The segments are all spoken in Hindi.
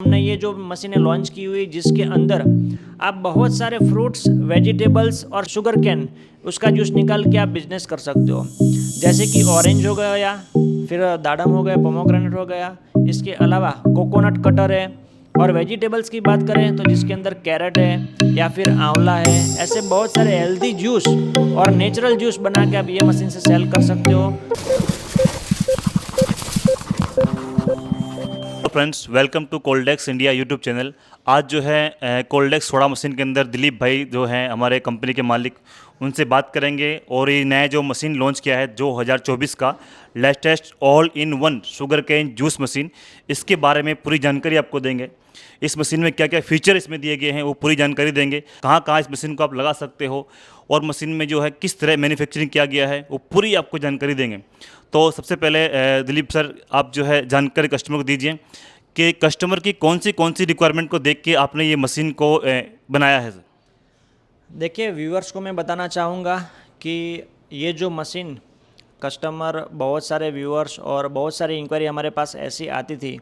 हमने ये जो मशीनें लॉन्च की हुई जिसके अंदर आप बहुत सारे फ्रूट्स, वेजिटेबल्स और शुगर कैन उसका जूस निकाल के आप बिजनेस कर सकते हो। जैसे कि ऑरेंज हो गया, फिर दाडम हो गया, पोमोग्रेनेट हो गया, इसके अलावा कोकोनट कटर है। और वेजिटेबल्स की बात करें तो जिसके अंदर कैरेट है या फिर आंवला है, ऐसे बहुत सारे हेल्दी जूस और नेचुरल जूस बना के आप ये मशीन से सेल कर सकते हो। Friends, welcome to Coldex India YouTube channel. आज जो है कोल्डेक्स सोडा मशीन के अंदर दिलीप भाई जो हैं हमारे कंपनी के मालिक, उनसे बात करेंगे और ये नया जो मशीन लॉन्च किया है 2024 का latest all in one sugar cane juice machine, इसके बारे में पूरी जानकारी आपको देंगे। इस मशीन में क्या क्या फीचर इसमें दिए गए हैं वो पूरी जानकारी देंगे, कहाँ कहाँ इस मशीन को आप लगा सकते हो और मशीन में जो है किस तरह मैन्युफैक्चरिंग किया गया है वो पूरी आपको जानकारी देंगे। तो सबसे पहले दिलीप सर, आप जो है जानकारी कस्टमर को दीजिए कि कस्टमर की कौन सी रिक्वायरमेंट को देख के आपने ये मशीन को बनाया है सर। देखिए, व्यूअर्स को मैं बताना चाहूँगा कि ये जो मशीन कस्टमर, बहुत सारे व्यूअर्स और बहुत सारी इंक्वायरी हमारे पास ऐसी आती थी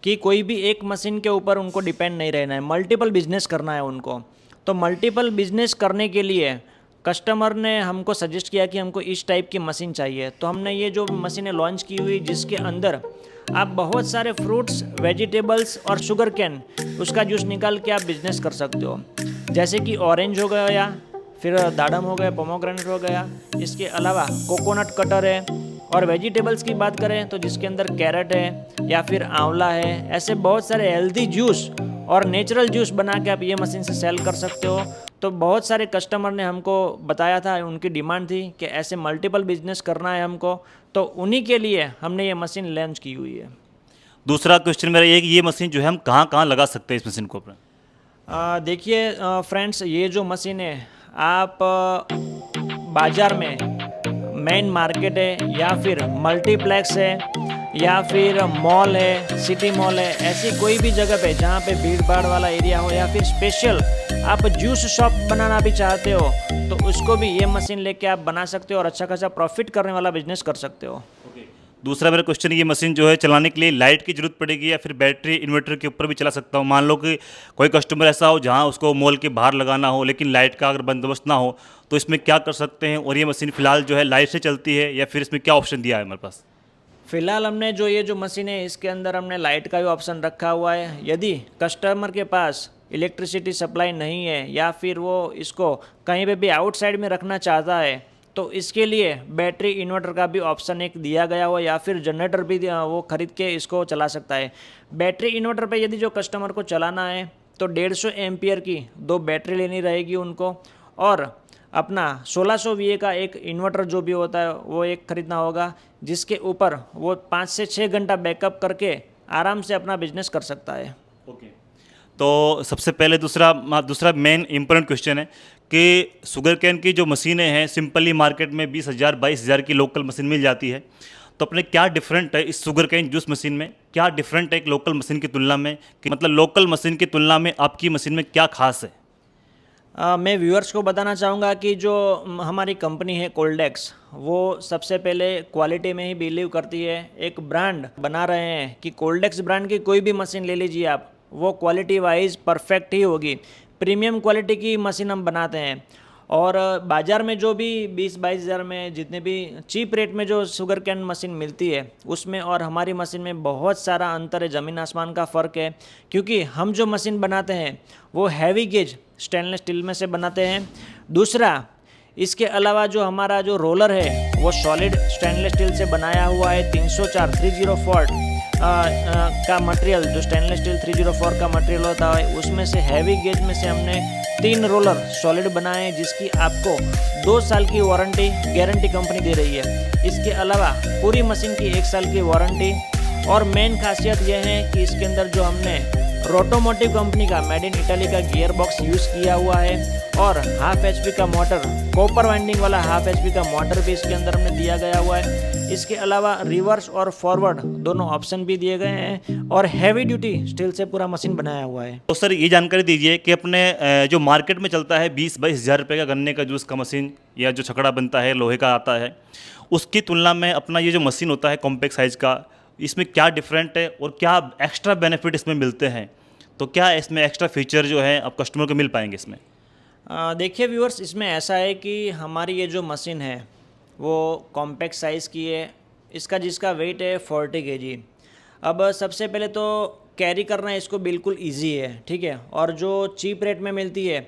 कि कोई भी एक मशीन के ऊपर उनको डिपेंड नहीं रहना है, मल्टीपल बिजनेस करना है उनको। तो मल्टीपल बिजनेस करने के लिए कस्टमर ने हमको सजेस्ट किया कि हमको इस टाइप की मशीन चाहिए। तो हमने ये जो मशीनें लॉन्च की हुई जिसके अंदर आप बहुत सारे फ्रूट्स, वेजिटेबल्स और शुगर कैन उसका जूस निकाल के आप बिजनेस कर सकते हो। जैसे कि ऑरेंज हो गया, फिर दाडम हो गया, पोमोग्रेनेट हो गया, इसके अलावा कोकोनट कटर है। और वेजिटेबल्स की बात करें तो जिसके अंदर कैरेट है या फिर आंवला है, ऐसे बहुत सारे हेल्दी जूस और नेचुरल जूस बना के आप ये मशीन से सेल कर सकते हो। तो बहुत सारे कस्टमर ने हमको बताया था, उनकी डिमांड थी कि ऐसे मल्टीपल बिजनेस करना है हमको, तो उन्हीं के लिए हमने ये मशीन लॉन्च की हुई है। दूसरा क्वेश्चन मेरा ये कि ये मशीन जो है हम कहाँ कहाँ लगा सकते हैं इस मशीन को अपना। देखिए फ्रेंड्स, ये जो मशीन है आप बाज़ार में, मेन मार्केट है या फिर मल्टीप्लेक्स है या फिर मॉल है, सिटी मॉल है, ऐसी कोई भी जगह पे जहाँ पे भीड़ भाड़ वाला एरिया हो या फिर स्पेशल आप जूस शॉप बनाना भी चाहते हो तो उसको भी ये मशीन लेके आप बना सकते हो और अच्छा खासा प्रॉफिट करने वाला बिजनेस कर सकते हो। दूसरा मेरा क्वेश्चन, ये मशीन जो है चलाने के लिए लाइट की जरूरत पड़ेगी या फिर बैटरी इन्वर्टर के ऊपर भी चला सकता हूँ? मान लो कि कोई कस्टमर ऐसा हो जहाँ उसको मॉल के बाहर लगाना हो लेकिन लाइट का अगर बंदोबस्त ना हो, तो इसमें क्या कर सकते हैं? और ये मशीन फिलहाल जो है लाइट से चलती है या फिर इसमें क्या ऑप्शन दिया है हमारे पास? फिलहाल हमने जो ये जो मशीन है इसके अंदर हमने लाइट का भी ऑप्शन रखा हुआ है। यदि कस्टमर के पास इलेक्ट्रिसिटी सप्लाई नहीं है या फिर वो इसको कहीं पे भी आउटसाइड में रखना चाहता है तो इसके लिए बैटरी इन्वर्टर का भी ऑप्शन एक दिया गया हुआ, या फिर जनरेटर भी वो ख़रीद के इसको चला सकता है। बैटरी इन्वर्टर पे यदि जो कस्टमर को चलाना है तो 150 एम्पियर की 2 बैटरी लेनी रहेगी उनको, और अपना 1600 वीए का एक इन्वर्टर जो भी होता है वो एक ख़रीदना होगा, जिसके ऊपर वो 5 से 6 घंटा बैकअप करके आराम से अपना बिजनेस कर सकता है। ओके। तो सबसे पहले दूसरा मेन इम्पोर्टेंट क्वेश्चन है कि शुगर कैन की जो मशीनें हैं सिंपली मार्केट में 20,000 22,000 की लोकल मशीन मिल जाती है। तो अपने क्या डिफरेंट है इस शुगर कैन जूस मशीन में, क्या डिफरेंट है एक लोकल मशीन की तुलना में, कि मतलब लोकल मशीन की तुलना में आपकी मशीन में क्या खास है? मैं व्यूअर्स को बताना चाहूँगा कि जो हमारी कंपनी है कोल्डेक्स, वो सबसे पहले क्वालिटी में ही बिलीव करती है। एक ब्रांड बना रहे हैं कि कोल्डेक्स ब्रांड की कोई भी मशीन ले लीजिए आप, वो क्वालिटी वाइज परफेक्ट ही होगी। प्रीमियम क्वालिटी की मशीन हम बनाते हैं। और बाज़ार में जो भी 20-22 हज़ार में जितने भी चीप रेट में जो शुगर कैन मशीन मिलती है उसमें और हमारी मशीन में बहुत सारा अंतर है, ज़मीन आसमान का फ़र्क है। क्योंकि हम जो मशीन बनाते हैं वो हैवी गेज स्टेनलेस स्टील में से बनाते हैं। दूसरा, इसके अलावा जो हमारा जो रोलर है वो सॉलिड स्टेनलेस स्टील से बनाया हुआ है। 304 304 का मटेरियल, जो स्टेनलेस स्टील 304 का मटेरियल होता है उसमें से हैवी गेज में से हमने 3 रोलर सॉलिड बनाए हैं, जिसकी आपको 2 साल की वारंटी गारंटी कंपनी दे रही है। इसके अलावा पूरी मशीन की 1 साल की वारंटी। और मेन खासियत यह है कि इसके अंदर जो हमने रोटोमोटिव कंपनी का मेड इन इटली का गियर बॉक्स यूज़ किया हुआ है और 1/2 HP का मोटर, कॉपर वाइंडिंग वाला 1/2 HP का मोटर भी इसके अंदर हमने दिया गया हुआ है। इसके अलावा रिवर्स और फॉरवर्ड दोनों ऑप्शन भी दिए गए हैं और हैवी ड्यूटी स्टील से पूरा मशीन बनाया हुआ है। तो सर ये जानकारी दीजिए कि अपने जो मार्केट में चलता है 20-22 हज़ार रुपये का गन्ने का जूस का मशीन या जो छकड़ा बनता है लोहे का आता है, उसकी तुलना में अपना ये जो मशीन होता है कॉम्पैक्ट साइज़ का, इसमें क्या डिफरेंट है और क्या एक्स्ट्रा बेनिफिट इसमें मिलते हैं, तो क्या इसमें एक्स्ट्रा फीचर जो है अब कस्टमर को मिल पाएंगे इसमें? देखिए व्यूअर्स, इसमें ऐसा है कि हमारी ये जो मशीन है वो कॉम्पैक्ट साइज़ की है। इसका जिसका वेट है 40 kg। अब सबसे पहले तो कैरी करना इसको बिल्कुल इजी है, ठीक है। और जो चीप रेट में मिलती है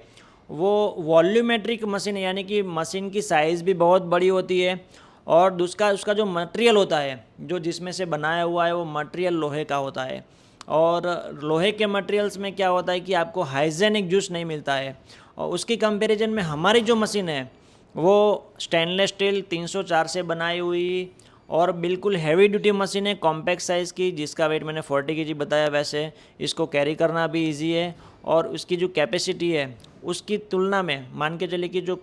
वो वॉल्यूमेट्रिक मशीन है, यानी कि मशीन की साइज़ भी बहुत बड़ी होती है। और दूसरा उसका जो मटेरियल होता है, जो जिसमें से बनाया हुआ है, वो मटेरियल लोहे का होता है। और लोहे के मटेरियल्स में क्या होता है कि आपको हाइजेनिक जूस नहीं मिलता है। और उसकी कंपैरिजन में हमारी जो मशीन है वो स्टेनलेस स्टील 304 से बनाई हुई और बिल्कुल हैवी ड्यूटी मशीन है, कॉम्पैक्ट साइज़ की, जिसका वेट मैंने 40 kg बताया। वैसे इसको कैरी करना भी इजी है और उसकी जो कैपेसिटी है उसकी तुलना में मान के चलिए कि जो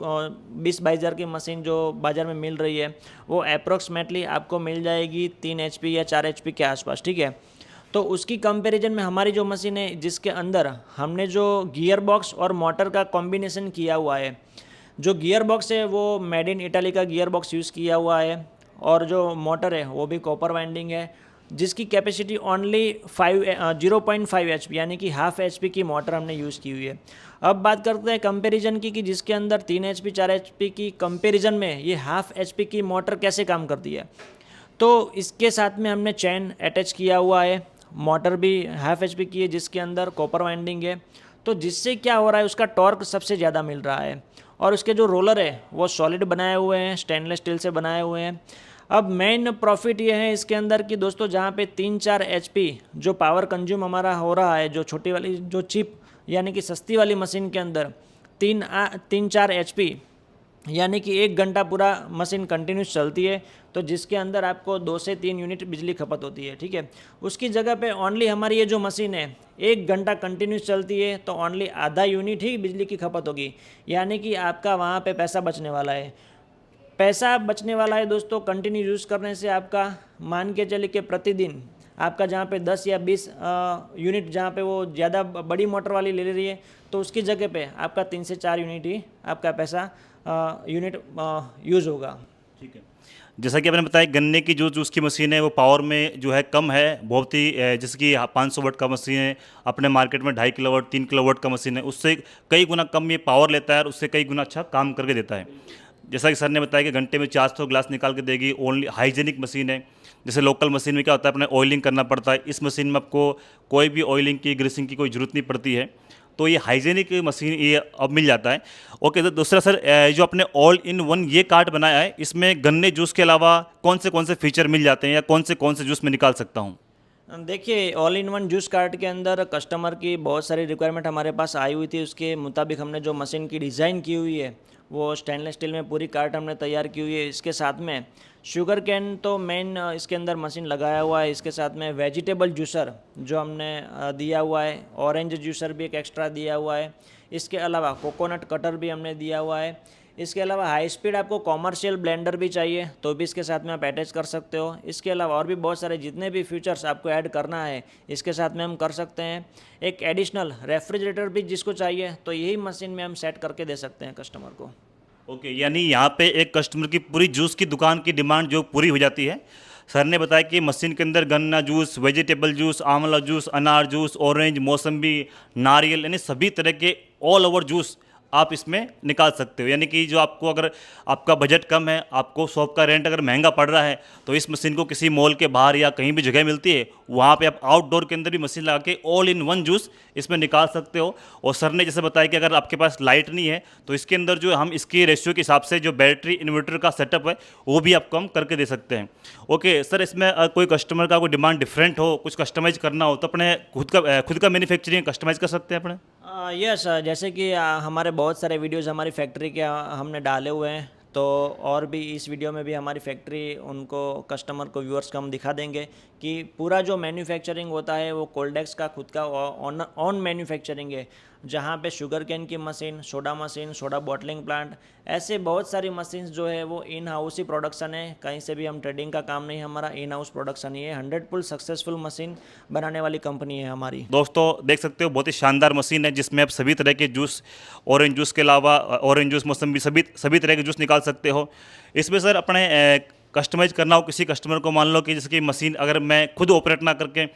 20-22 हज़ार की मशीन जो बाज़ार में मिल रही है वो अप्रॉक्सीमेटली आपको मिल जाएगी 3 HP या 4 HP के आसपास, ठीक है। तो उसकी कंपैरिजन में हमारी जो मशीन है जिसके अंदर हमने जो गियर बॉक्स और मोटर का कॉम्बिनेशन किया हुआ है, जो गियर बॉक्स है वो मेड इन इटाली का गियर बॉक्स यूज़ किया हुआ है और जो मोटर है वो भी कॉपर वाइंडिंग है, जिसकी कैपेसिटी ओनली 0.5 HP यानी कि हाफ HP की मोटर हमने यूज़ की हुई है। अब बात करते हैं कंपैरिजन की कि जिसके अंदर 3 HP 4 HP की कंपैरिजन में ये हाफ HP की मोटर कैसे काम करती है। तो इसके साथ में हमने चैन अटैच किया हुआ है, मोटर भी हाफ HP की है जिसके अंदर कॉपर वाइंडिंग है। तो जिससे क्या हो रहा है, उसका टॉर्क सबसे ज़्यादा मिल रहा है। और उसके जो रोलर है वो सॉलिड बनाए हुए हैं, स्टेनलेस स्टील से बनाए हुए हैं। अब मेन प्रॉफिट ये है इसके अंदर कि दोस्तों, जहाँ पे 3-4 HP जो पावर कंज्यूम हमारा हो रहा है, जो छोटी वाली जो चिप यानी कि सस्ती वाली मशीन के अंदर 3-4 HP यानी कि 1 घंटा पूरा मशीन कंटिन्यूस चलती है, तो जिसके अंदर आपको 2 से 3 यूनिट बिजली खपत होती है, ठीक है। उसकी जगह पे ओनली हमारी ये जो मशीन है 1 घंटा कंटिन्यूस चलती है, तो ओनली आधा यूनिट ही बिजली की खपत होगी, यानी कि आपका वहाँ पे पैसा बचने वाला है। पैसा बचने वाला है दोस्तों कंटिन्यू यूज़ करने से। आपका मान के चलिए कि प्रतिदिन आपका जहाँ पे 10 या 20 यूनिट, जहाँ पे वो ज़्यादा बड़ी मोटर वाली ले रही है, तो उसकी जगह पे आपका 3 से 4 यूनिट ही आपका पैसा यूनिट यूज़ होगा। ठीक है, जैसा कि आपने बताया गन्ने की जो जूस की मशीन है वो पावर में जो है कम है बहुत ही, जैसे कि 500 वाट का मशीन है, अपने मार्केट में 2.5 किलोवाट 3 किलोवाट का मशीन है, उससे कई गुना कम ये पावर लेता है और उससे कई गुना अच्छा काम करके देता है। जैसा कि सर ने बताया कि घंटे में 400 ग्लास निकाल के देगी, ओनली हाइजेनिक मशीन है। जैसे लोकल मशीन में क्या होता है, अपने ऑयलिंग करना पड़ता है, इस मशीन में आपको कोई भी ऑयलिंग की ग्रीसिंग की कोई ज़रूरत नहीं पड़ती है, तो ये हाइजेनिक मशीन ये अब मिल जाता है। ओके, तो दूसरा सर, जो आपने ऑल इन वन ये कार्ट बनाया है, इसमें गन्ने जूस के अलावा कौन से फीचर मिल जाते हैं या कौन से जूस में निकाल सकता हूँ? देखिए, all in one juice cart के अंदर कस्टमर की बहुत सारी रिक्वायरमेंट हमारे पास आई हुई थी, उसके मुताबिक हमने जो मशीन की डिज़ाइन की हुई है वो स्टेनलेस स्टील में पूरी कार्ट हमने तैयार की हुई है। इसके साथ में शुगर कैन तो मेन इसके अंदर मशीन लगाया हुआ है। इसके साथ में वेजिटेबल जूसर जो हमने दिया हुआ है, ऑरेंज जूसर भी एक एक्स्ट्रा दिया हुआ है। इसके अलावा कोकोनट कटर भी हमने दिया हुआ है। इसके अलावा हाई स्पीड आपको कॉमर्शियल ब्लेंडर भी चाहिए तो भी इसके साथ में आप अटैच कर सकते हो। इसके अलावा और भी बहुत सारे जितने भी फीचर्स आपको ऐड करना है इसके साथ में हम कर सकते हैं। एक एडिशनल रेफ्रिजरेटर भी जिसको चाहिए तो यही मशीन में हम सेट करके दे सकते हैं कस्टमर को। ओके, यानी यहाँ पे एक कस्टमर की पूरी जूस की दुकान की डिमांड जो पूरी हो जाती है। सर ने बताया कि मशीन के अंदर गन्ना जूस, वेजिटेबल जूस, आंवला जूस, अनार जूस, ऑरेंज, मौसम्बी, नारियल, यानी सभी तरह के ऑल ओवर जूस आप इसमें निकाल सकते हो। यानी कि जो आपको, अगर आपका बजट कम है, आपको शॉप का रेंट अगर महंगा पड़ रहा है, तो इस मशीन को किसी मॉल के बाहर या कहीं भी जगह मिलती है, वहाँ पे आप आउटडोर के अंदर भी मशीन लगा के ऑल इन वन जूस इसमें निकाल सकते हो। और सर ने जैसे बताया कि अगर आपके पास लाइट नहीं है तो इसके अंदर जो हम इसकी रेशियो के हिसाब से जो बैटरी इन्वर्टर का सेटअप है वो भी आपको हम करके दे सकते हैं। ओके सर, इसमें कोई कस्टमर का कोई डिमांड डिफरेंट हो, कुछ कस्टमाइज करना हो, तो अपने खुद का मैन्युफैक्चरिंग कस्टमाइज कर सकते हैं अपने? यस, जैसे कि हमारे बहुत सारे वीडियोस हमारी फैक्ट्री के हमने डाले हुए हैं, तो और भी इस वीडियो में भी हमारी फैक्ट्री उनको कस्टमर को व्यूअर्स को हम दिखा देंगे कि पूरा जो मैन्युफैक्चरिंग होता है वो कोल्डेक्स का खुद का ऑन मैन्युफैक्चरिंग है, जहाँ पे शुगर कैन की मशीन, सोडा बॉटलिंग प्लांट, ऐसे बहुत सारी मशीन्स जो है वो इन हाउस ही प्रोडक्शन है। कहीं से भी हम ट्रेडिंग का काम नहीं, हमारा इन हाउस प्रोडक्शन ही है। 100% सक्सेसफुल मशीन बनाने वाली कंपनी है हमारी। दोस्तों देख सकते हो, बहुत ही शानदार मशीन है जिसमें आप सभी तरह के जूस, ऑरेंज जूस के अलावा ऑरेंज जूस, मौसम्बी, सभी तरह के जूस निकाल सकते हो। इसमें सर अपने कस्टमाइज़ करना हो किसी कस्टमर को, मान लो कि जैसे कि मशीन अगर मैं खुद ऑपरेट ना करके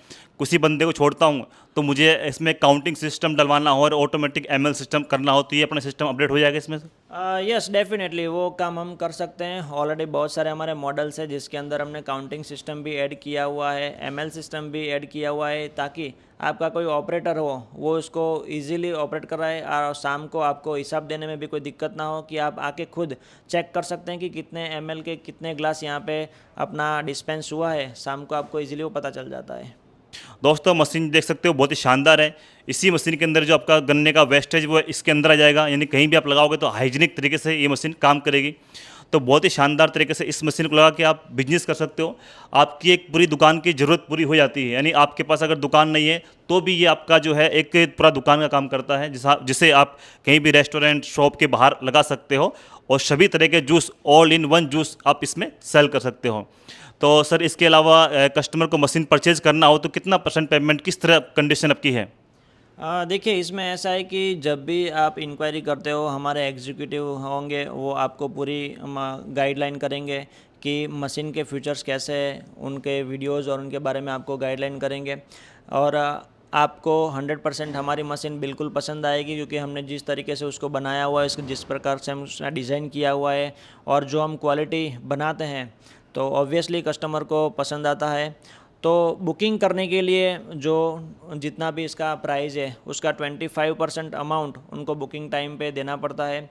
किसी बंदे को छोड़ता हूँ, तो मुझे इसमें काउंटिंग सिस्टम डलवाना हो और ऑटोमेटिक एमएल सिस्टम करना हो, तो ये अपना सिस्टम अपडेट हो जाएगा इसमें से? यस डेफिनेटली वो काम हम कर सकते हैं। ऑलरेडी बहुत सारे हमारे मॉडल्स हैं जिसके अंदर हमने काउंटिंग सिस्टम भी ऐड किया हुआ है, एमएल सिस्टम भी ऐड किया हुआ है, ताकि आपका कोई ऑपरेटर हो वो उसको इजीली ऑपरेट कराए और शाम को आपको हिसाब देने में भी कोई दिक्कत ना हो, कि आप आके खुद चेक कर सकते हैं कि कितने एमएल के कितने ग्लास यहाँ पे अपना डिस्पेंस हुआ है। शाम को आपको इजीली वो पता चल जाता है। दोस्तों मशीन देख सकते हो बहुत ही शानदार है। इसी मशीन के अंदर जो आपका गन्ने का वेस्टेज वो इसके अंदर आ जाएगा, यानी कहीं भी आप लगाओगे तो हाइजीनिक तरीके से ये मशीन काम करेगी। तो बहुत ही शानदार तरीके से इस मशीन को लगा के आप बिजनेस कर सकते हो। आपकी एक पूरी दुकान की ज़रूरत पूरी हो जाती है, यानी आपके पास अगर दुकान नहीं है तो भी ये आपका जो है एक पूरा दुकान का काम करता है, जिसे आप कहीं भी रेस्टोरेंट शॉप के बाहर लगा सकते हो और सभी तरह के juice, all in one juice आप इसमें सेल कर सकते हो। तो सर इसके अलावा कस्टमर को मशीन परचेज करना हो तो कितना % पेमेंट, किस तरह कंडीशन आपकी है? देखिए इसमें ऐसा है कि जब भी आप इंक्वायरी करते हो, हमारे एग्जीक्यूटिव होंगे वो आपको पूरी गाइडलाइन करेंगे कि मशीन के फीचर्स कैसे हैं, उनके वीडियोस और उनके बारे में आपको गाइडलाइन करेंगे। और आपको 100% हमारी मशीन बिल्कुल पसंद आएगी, क्योंकि हमने जिस तरीके से उसको बनाया हुआ है, इसको जिस प्रकार से हम उसका डिज़ाइन किया हुआ है और जो हम क्वालिटी बनाते हैं, तो ऑब्वियसली कस्टमर को पसंद आता है। तो बुकिंग करने के लिए जो जितना भी इसका प्राइस है उसका 25% अमाउंट उनको बुकिंग टाइम पे देना पड़ता है,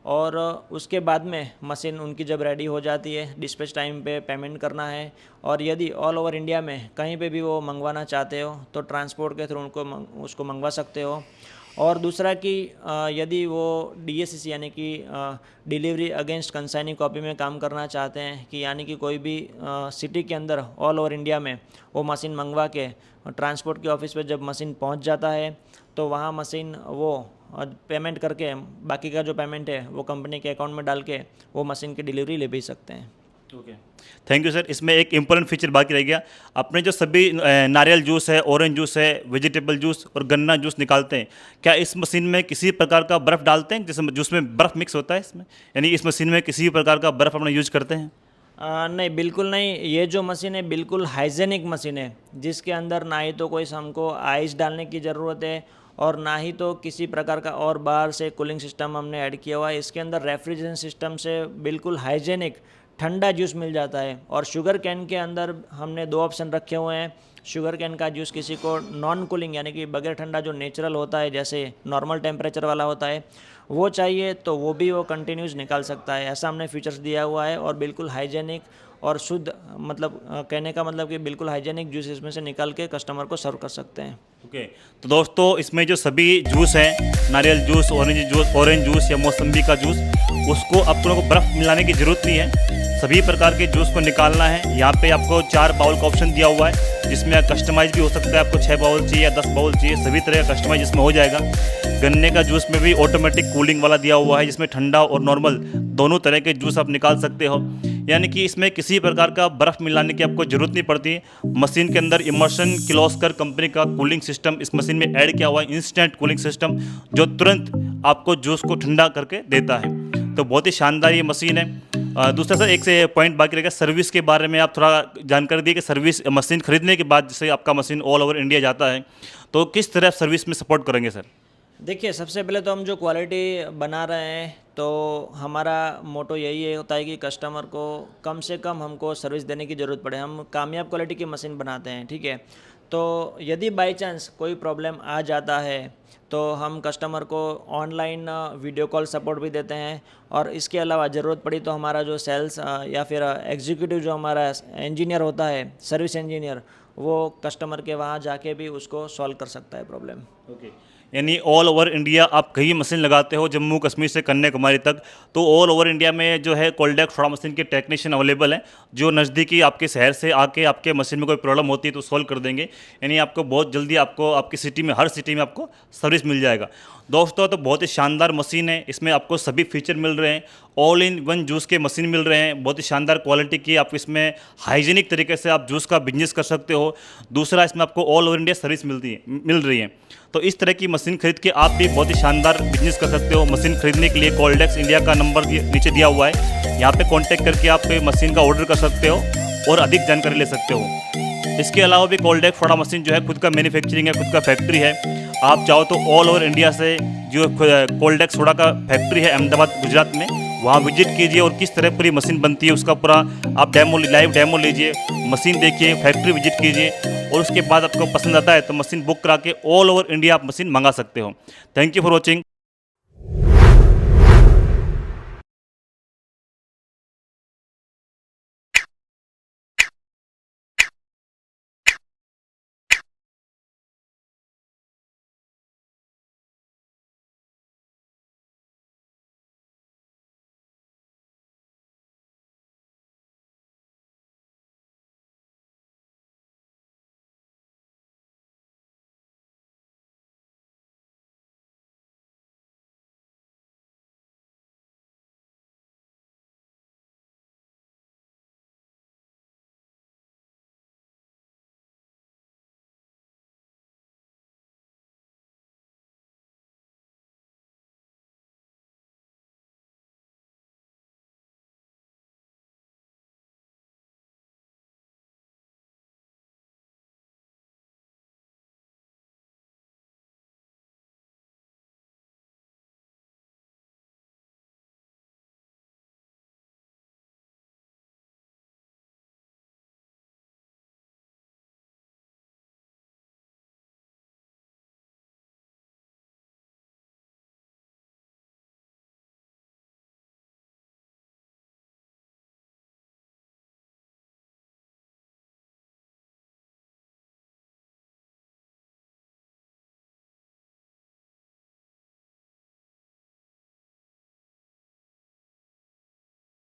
और उसके बाद में मशीन उनकी जब रेडी हो जाती है डिस्पैच टाइम पे पेमेंट करना है। और यदि ऑल ओवर इंडिया में कहीं पे भी वो मंगवाना चाहते हो तो ट्रांसपोर्ट के थ्रू उसको मंगवा सकते हो। और दूसरा कि यदि वो DACC यानी कि डिलीवरी अगेंस्ट कंसाइनिंग कॉपी में काम करना चाहते हैं, कि यानी कि कोई भी सिटी के अंदर ऑल ओवर इंडिया में वो मशीन मंगवा के ट्रांसपोर्ट के ऑफिस पे जब मशीन पहुंच जाता है, तो वहाँ मशीन वो पेमेंट करके बाकी का जो पेमेंट है वो कंपनी के अकाउंट में डाल के वो मशीन की डिलीवरी ले भी सकते हैं। Okay, thank you sir. इसमें एक इम्पोर्टेंट फीचर बाकी रह गया, अपने जो सभी नारियल जूस है, ऑरेंज जूस है, वेजिटेबल जूस और गन्ना जूस निकालते हैं, क्या इस मशीन में किसी प्रकार का बर्फ़ डालते हैं, जैसे जूस में बर्फ़ मिक्स होता है इसमें, यानी इस मशीन में किसी भी प्रकार का बर्फ़ अपना यूज करते हैं? नहीं बिल्कुल नहीं, ये जो मशीन है बिल्कुल हाइजेनिक मशीन है, जिसके अंदर ना ही तो कोई हमको आइस डालने की ज़रूरत है और ना ही तो किसी प्रकार का और बाहर से कूलिंग सिस्टम हमने ऐड किया हुआ है। इसके अंदर रेफ्रिजरेशन सिस्टम से बिल्कुल हाइजेनिक ठंडा जूस मिल जाता है। और शुगर कैन के अंदर हमने 2 ऑप्शन रखे हुए हैं। शुगर कैन का जूस किसी को नॉन कूलिंग यानी कि बगैर ठंडा जो नेचुरल होता है, जैसे नॉर्मल टेम्परेचर वाला होता है, वो चाहिए तो वो भी वो कंटिन्यूस निकाल सकता है। ऐसा हमने फीचर्स दिया हुआ है और बिल्कुल हाइजेनिक और शुद्ध, मतलब कहने का मतलब कि बिल्कुल हाइजेनिक जूस इसमें से निकाल के कस्टमर को सर्व कर सकते हैं। ओके, तो दोस्तों इसमें जो सभी जूस हैं, नारियल जूस, ऑरेंज जूस या मौसम्बी का जूस, उसको आप लोगों को बर्फ़ मिलाने की ज़रूरत नहीं है। सभी प्रकार के जूस को निकालना है। यहाँ पे आपको 4 बाउल का ऑप्शन दिया हुआ है, जिसमें कस्टमाइज भी हो सकता है, आपको 6 बाउल चाहिए या 10 बाउल चाहिए, सभी तरह का कस्टमाइज इसमें हो जाएगा। गन्ने का जूस में भी ऑटोमेटिक कूलिंग वाला दिया हुआ है, जिसमें ठंडा और नॉर्मल दोनों तरह के जूस आप निकाल सकते हो, यानी कि इसमें किसी प्रकार का बर्फ़ मिलाने की आपको ज़रूरत नहीं पड़ती। मशीन के अंदर इमर्शन किर्लोस्कर कंपनी का कूलिंग सिस्टम इस मशीन में ऐड किया हुआ है, इंस्टेंट कूलिंग सिस्टम, जो तुरंत आपको जूस को ठंडा करके देता है। तो बहुत ही शानदार ये मशीन है। दूसरा सर एक से पॉइंट बाकी रहेगा, सर्विस के बारे में आप थोड़ा जानकारी दिए कि सर्विस मशीन खरीदने के बाद जैसे आपका मशीन ऑल ओवर इंडिया जाता है तो किस तरह सर्विस में सपोर्ट करेंगे सर? देखिए सबसे पहले तो हम जो क्वालिटी बना रहे हैं, तो हमारा मोटो यही होता है कि कस्टमर को कम से कम हमको सर्विस देने की ज़रूरत पड़े। हम कामयाब क्वालिटी की मशीन बनाते हैं, ठीक है। तो यदि बाई चांस कोई प्रॉब्लम आ जाता है तो हम कस्टमर को ऑनलाइन वीडियो कॉल सपोर्ट भी देते हैं। और इसके अलावा ज़रूरत पड़ी तो हमारा जो सेल्स या फिर एग्जीक्यूटिव जो हमारा इंजीनियर होता है, सर्विस इंजीनियर, वो कस्टमर के वहाँ जाके भी उसको सॉल्व कर सकता है प्रॉब्लम। ओके, यानी ऑल ओवर इंडिया आप कहीं मशीन लगाते हो, जम्मू कश्मीर से कन्याकुमारी तक, तो ऑल ओवर इंडिया में जो है कोल्डेक्स थोड़ा मशीन के टेक्नीशियन अवेलेबल हैं, जो नज़दीकी आपके शहर से आके आपके मशीन में कोई प्रॉब्लम होती है तो सॉल्व कर देंगे। यानी आपको बहुत जल्दी आपको आपकी सिटी में, हर सिटी में आपको सर्विस मिल जाएगा। दोस्तों तो बहुत ही शानदार मशीन है, इसमें आपको सभी फीचर मिल रहे हैं ऑल इन वन जूस के मशीन मिल रहे हैं, बहुत ही शानदार क्वालिटी की। आप इसमें हाइजीनिक तरीके से आप जूस का बिजनेस कर सकते हो। दूसरा, इसमें आपको ऑल ओवर इंडिया सर्विस मिल रही है। तो इस तरह की मशीन खरीद के आप भी बहुत ही शानदार बिजनेस कर सकते हो। मशीन खरीदने के लिए कोल्डेक्स इंडिया का नंबर नीचे दिया हुआ है, यहाँ पे कांटेक्ट करके आप मशीन का ऑर्डर कर सकते हो और अधिक जानकारी ले सकते हो। इसके अलावा भी कोल्डेक्स सोडा मशीन जो है खुद का मैन्युफैक्चरिंग है, खुद का फैक्ट्री है। आप चाहो तो ऑल ओवर इंडिया से जो कोल्डेक्स सोडा का फैक्ट्री है अहमदाबाद गुजरात में, वहाँ विजिट कीजिए और किस तरह पूरी मशीन बनती है उसका पूरा आप लाइव डेमो लीजिए, मशीन देखिए, फैक्ट्री विजिट कीजिए और उसके बाद आपको पसंद आता है तो मशीन बुक करा के ऑल ओवर इंडिया आप मशीन मंगा सकते हो। Thank you for watching.